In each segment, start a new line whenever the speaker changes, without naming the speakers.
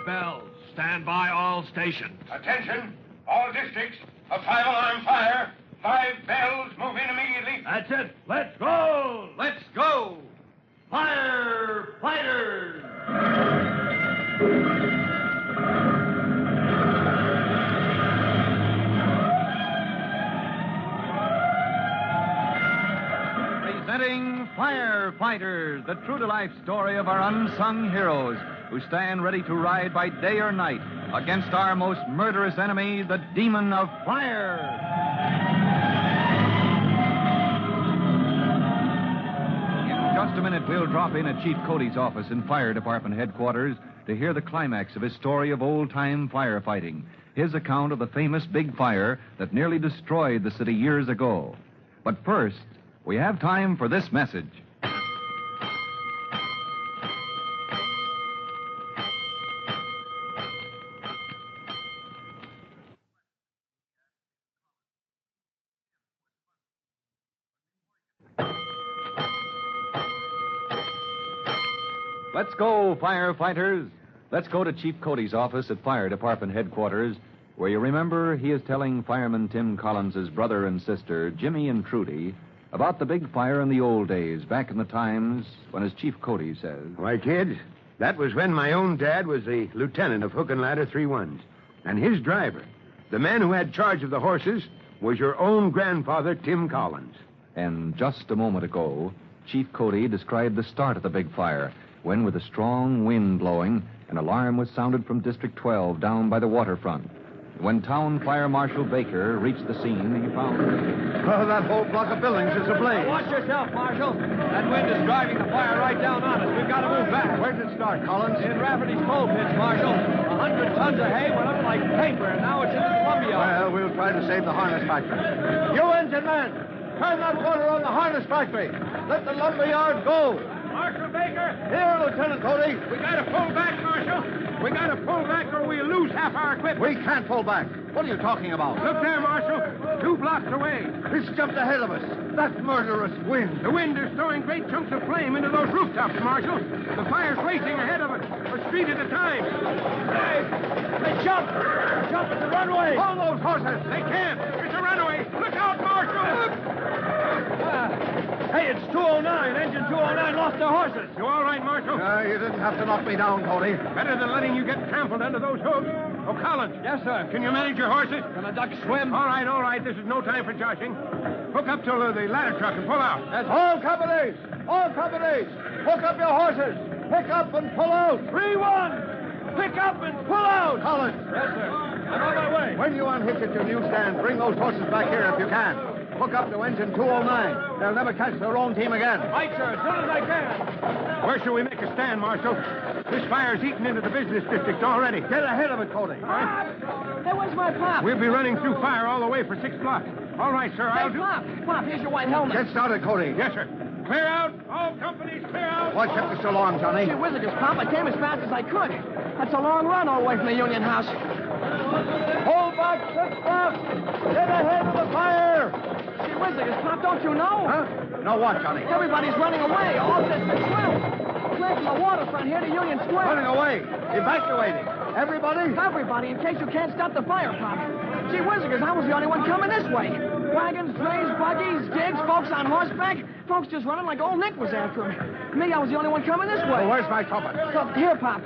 bells. Stand by all stations.
Attention, all districts. A 5-alarm fire. 5 bells. Move in immediately.
That's it. Let's go.
Let's go.
Firefighters!
Presenting Firefighters, the true-to-life story of our unsung heroes who stand ready to ride by day or night against our most murderous enemy, the demon of fire. In just a minute, we'll drop in at Chief Cody's office in Fire Department headquarters to hear the climax of his story of old-time firefighting, his account of the famous big fire that nearly destroyed the city years ago. But first, we have time for this message. Let's go, firefighters. Let's go to Chief Cody's office at Fire Department headquarters, where you remember he is telling Fireman Tim Collins' brother and sister, Jimmy and Trudy, about the big fire in the old days, back in the times when, as Chief Cody says...
Why, kids, that was when my own dad was the lieutenant of Hook and Ladder 3-1s. And his driver, the man who had charge of the horses, was your own grandfather, Tim Collins.
And just a moment ago, Chief Cody described the start of the big fire, when, with a strong wind blowing, an alarm was sounded from District 12 down by the waterfront. When Town Fire Marshal Baker reached the scene, he found...
Oh, that whole block of buildings is ablaze.
Watch yourself, Marshal. That wind is driving the fire right down on us. We've got to move back.
Where did it start, Collins?
In Rafferty's coal pits, Marshal. 100 tons of hay went up like paper, and now it's in the Columbia.
Well, we'll try to save the harness factory. You engine man, turn that water on the harness factory. Let the lumber yard go.
Marshal Baker!
Here, Lieutenant Cody.
We got to pull back, Marshal. We got to pull back or we'll lose half our equipment.
We can't pull back. What are you talking about?
Look there, Marshal. 2 blocks away.
It's jumped ahead of us. That murderous wind.
The wind is throwing great chunks of flame into those rooftops, Marshal. The fire's racing ahead of us, a street at a time. They jump! Jump at the runway!
Hold those horses!
They can't! It's a runaway! Look out, Marshal! Hey, it's 209. Engine 209 lost their horses. You all right, Marshal?
You didn't have to knock me down, Cody.
Better than letting you get trampled under those hooves. Oh, Collins. Yes, sir. Can you manage your horses? Can a duck swim? All right, all right. This is no time for joshing. Hook up to the ladder truck and pull out.
All companies! All companies! Hook up your horses! Pick up and pull out!
3-1! Pick up and pull out!
Collins!
Yes, sir. I'm on my way.
When you unhitch at your newsstand, bring those horses back here if you can. Hook up to engine 209. They'll never catch their own team again.
Right, sir, as soon as I can. Where shall we make a stand, Marshal? This fire's eaten into the business district already.
Get ahead of it, Cody.
Hey, where's my pop?
We'll be running through fire all the way for 6 blocks. All right, sir, I'll do...
Pop, here's your white helmet.
Get started, Cody.
Yes, sir. Clear out. All companies, clear out.
What kept you so long, Johnny?
Gee whizzicus, Pop, I came as fast as I could. That's a long run all the way from the Union House.
Hold back 6 blocks. Get ahead of the fire.
Gee whizzicus, Pop, don't you know?
Huh? No what, Johnny?
Everybody's running away. All distance swim. Clear from the waterfront here to Union Square.
Running away. Evacuating. Everybody?
Everybody, in case you can't stop the fire, Pop. Gee whizzicus, I was the only one coming this way. Wagons, drays, buggies, gigs, folks on horseback. Folks just running like old Nick was after him. Me, I was the only one coming this way.
Well, where's my trumpet?
So, here, Pop.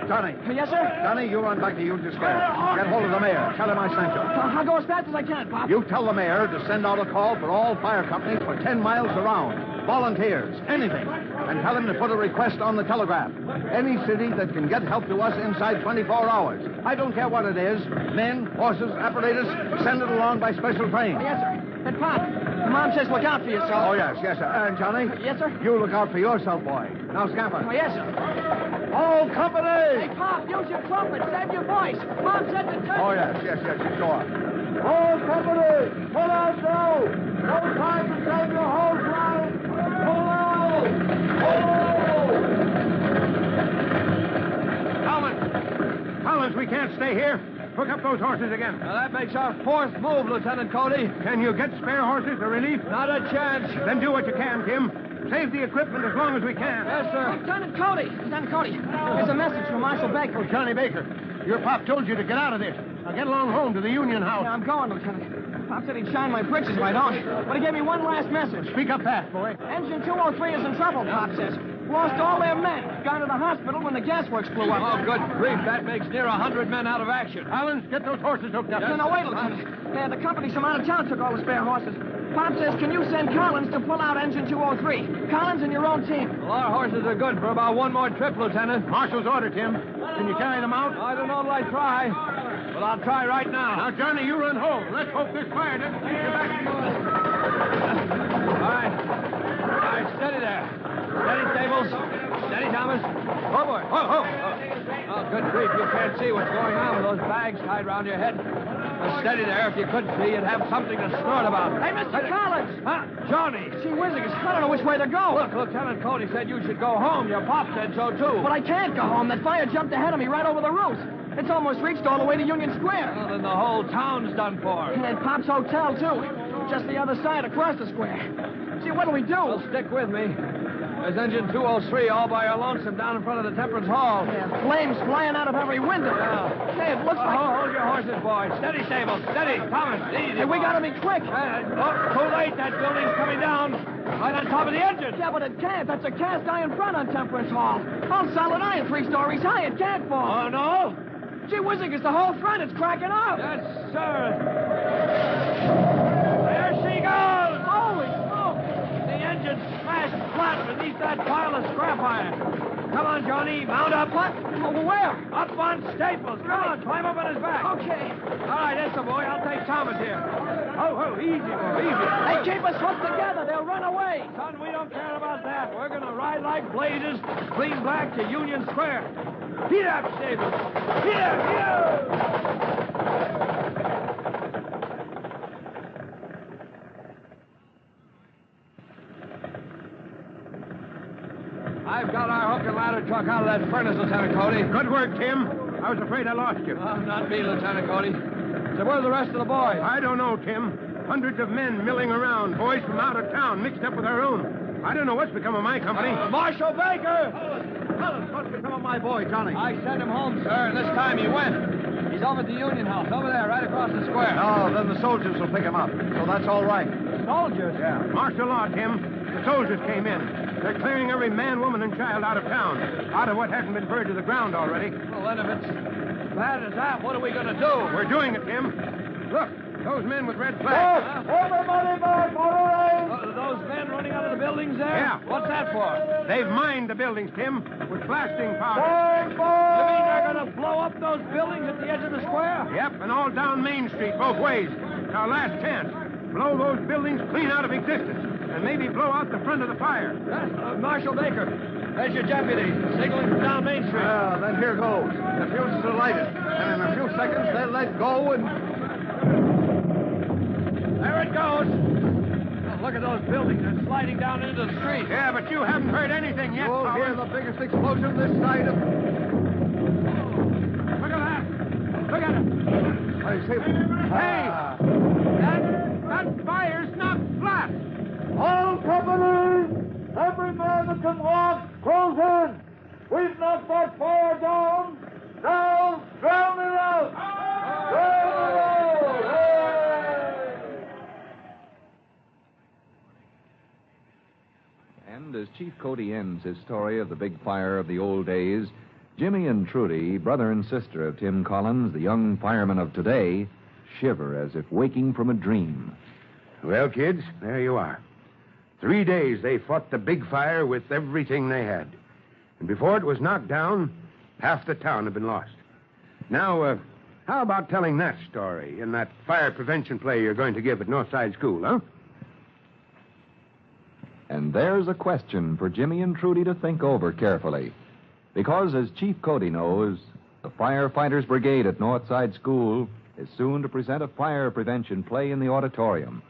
Johnny.
Yes, sir?
Johnny, you run back to Union Square. Get hold of the mayor. Tell him I sent you.
I'll go as fast as I can, Pop.
You tell the mayor to send out a call for all fire companies for 10 miles around. Volunteers, anything. And tell him to put a request on the telegraph. Any city that can get help to us inside 24 hours. I don't care what it is. Men, horses, apparatus, send it along by special train.
Yes, sir. And Pop, Mom says look out for yourself.
Oh, yes, yes, sir. And Johnny?
Yes, sir?
You look out for yourself, boy. Now, scamper.
Oh, yes, sir.
All companies!
Hey, Pop, use your trumpet. Save your voice. Mom said to turn...
Oh, yes, sure. All companies! Pull out now! No time to save your whole line! Pull out!
Collins, we can't stay here. Hook up those horses again.
Now, that makes our 4th move, Lieutenant Cody.
Can you get spare horses to relief?
Not a chance.
Then do what you can, Tim. Save the equipment as long as we can.
Yes, sir. Lieutenant Cody. Here's a message from Marshal Baker.
Oh, Johnny Baker. Your pop told you to get out of this. Now get along home to the Union House.
Yeah, I'm going, Lieutenant. Pop said he'd shine my britches right on. But he gave me one last message.
Speak up fast, boy.
Engine 203 is in trouble, Pop says. Lost all their men. Gone to the hospital when the gasworks blew up.
Oh, good grief. That makes near 100 men out of action.
Collins, get those horses hooked up.
No, wait, Lieutenant. Yeah, the company from out of town took all the spare horses. Pop says, can you send Collins to pull out engine 203? Collins and your own team.
Well, our horses are good for about one more trip, Lieutenant.
Marshal's order, Tim. Can you carry them out?
I don't know till I try. But I'll try right now.
Now, Johnny, you run home. Let's hope this fire doesn't take you back.
All right, steady there. Steady, Stables. Steady, Thomas. Oh, boy. Oh, good grief. You can't see what's going on with those bags tied around your head. Well, steady there. If you could see, you'd have something to snort about.
Hey, Mr. Collins!
Huh? Johnny!
Gee whizzing, I don't know which way to go.
Look, Lieutenant Cody said you should go home. Your pop said so, too.
But I can't go home. That fire jumped ahead of me right over the roof. It's almost reached all the way to Union Square.
Well, then the whole town's done for.
And Pop's hotel, too. Just the other side, across the square. Gee, what'll we do?
Well, stick with me. There's engine 203 all by your lonesome down in front of the Temperance Hall.
Yeah, flames flying out of every window. Hey, it looks like...
Hold your horses, boys. Steady, Stable. Steady. Thomas, easy.
Hey, we gotta be quick.
Too late. That building's coming down. Right on top of the engine.
Yeah, but it can't. That's a cast iron front on Temperance Hall. All solid iron, 3 stories high. It can't fall.
Oh, no?
Gee whizzing, it's the whole front. It's cracking up.
Yes, sir. There she goes.
Holy smoke.
The engine smashed flat beneath that pile of scrap iron. Come on, Johnny. Mount up.
What? Well, where?
Up on Staples. Come on, climb up on his back.
Okay.
All right, that's the boy. I'll take Thomas here. Oh, easy, boy, easy.
They keep us hooked together. They'll run away.
Son, we don't care about that. We're going to ride like blazes clean back to Union Square. Heat up, Staples. Heat up. I've got our hook and ladder truck out of that furnace, Lieutenant Cody.
Good work, Tim. I was afraid I lost you.
Not me, Lieutenant Cody. So where are the rest of the boys?
I don't know, Tim. Hundreds of men milling around, boys from out of town, mixed up with our own. I don't know what's become of my company.
Marshal Baker!
Collins, what's become of my boy, Johnny?
I sent him home, sir, and this time he went. He's over at the Union House, over there, right across the square.
No, then the soldiers will pick him up. So that's all right.
Soldiers?
Yeah.
Martial law, Tim. The soldiers came in. They're clearing every man, woman, and child out of town. Out of what hasn't been burned to the ground already.
Well, then, if it's as bad as that, what are we going to do?
We're doing it, Tim. Look, those men with red flags.
Everybody back, all right! Those men running out of the buildings there?
Yeah.
What's that for?
They've mined the buildings, Tim, with blasting powder.
You mean they're going to blow up those buildings at the edge of the square?
Yep, and all down Main Street, both ways. It's our last chance. Blow those buildings clean out of existence, and maybe blow out the front of the fire.
Marshal Baker, there's your deputy, signaling from down Main Street.
Then here goes. The fuses are lighted. And in a few seconds, they'll let go and...
There it goes. Oh, look at those buildings. They're sliding down into the street.
Yeah, but you haven't heard anything yet,
You'll hear
Powers.
the biggest explosion this side of...
Look at that. Look at it.
I say...
Hey! That fire's not flat.
All companies, every man that can walk, close in. We've knocked that fire down. Now, drown it out. Drown it out. Hey!
And as Chief Cody ends his story of the big fire of the old days, Jimmy and Trudy, brother and sister of Tim Collins, the young fireman of today, shiver as if waking from a dream.
Well, kids, there you are. 3 days they fought the big fire with everything they had. And before it was knocked down, half the town had been lost. Now, how about telling that story in that fire prevention play you're going to give at Northside School, huh?
And there's a question for Jimmy and Trudy to think over carefully. Because, as Chief Cody knows, the Firefighters Brigade at Northside School is soon to present a fire prevention play in the auditorium.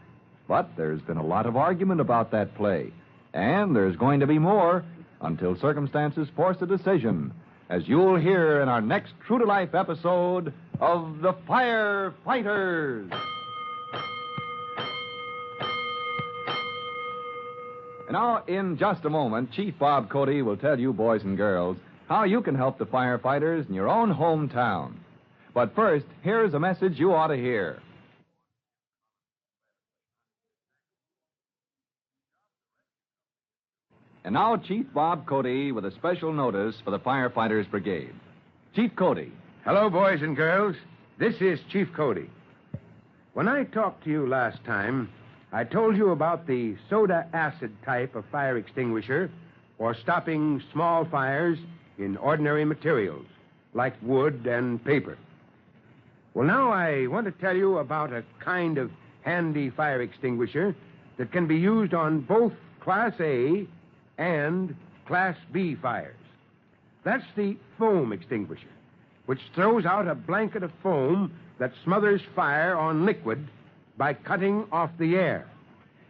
But there's been a lot of argument about that play. And there's going to be more until circumstances force a decision, as you'll hear in our next true-to-life episode of The Firefighters. Now, in just a moment, Chief Bob Cody will tell you, boys and girls, how you can help the firefighters in your own hometown. But first, here's a message you ought to hear. And now, Chief Bob Cody with a special notice for the Firefighters Brigade. Chief Cody.
Hello, boys and girls. This is Chief Cody. When I talked to you last time, I told you about the soda acid type of fire extinguisher for stopping small fires in ordinary materials, like wood and paper. Well, now I want to tell you about a kind of handy fire extinguisher that can be used on both Class A and Class B fires. That's the foam extinguisher, which throws out a blanket of foam that smothers fire on liquid by cutting off the air.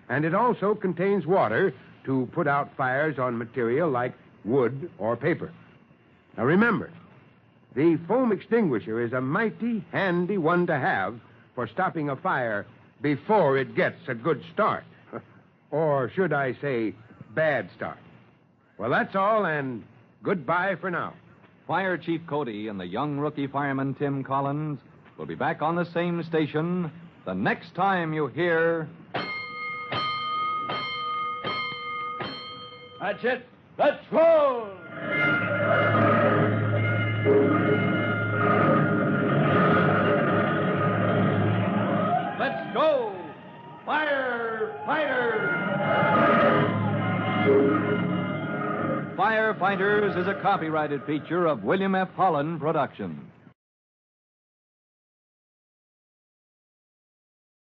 And it also contains water to put out fires on material like wood or paper. Now remember, the foam extinguisher is a mighty handy one to have for stopping a fire before it gets a good start. Or should I say, bad start. Well, that's all, and goodbye for now.
Fire Chief Cody and the young rookie fireman Tim Collins will be back on the same station the next time you hear...
That's it. Let's roll!
Let's go, Firefighters!
Firefighters is a copyrighted feature of William F. Holland Productions.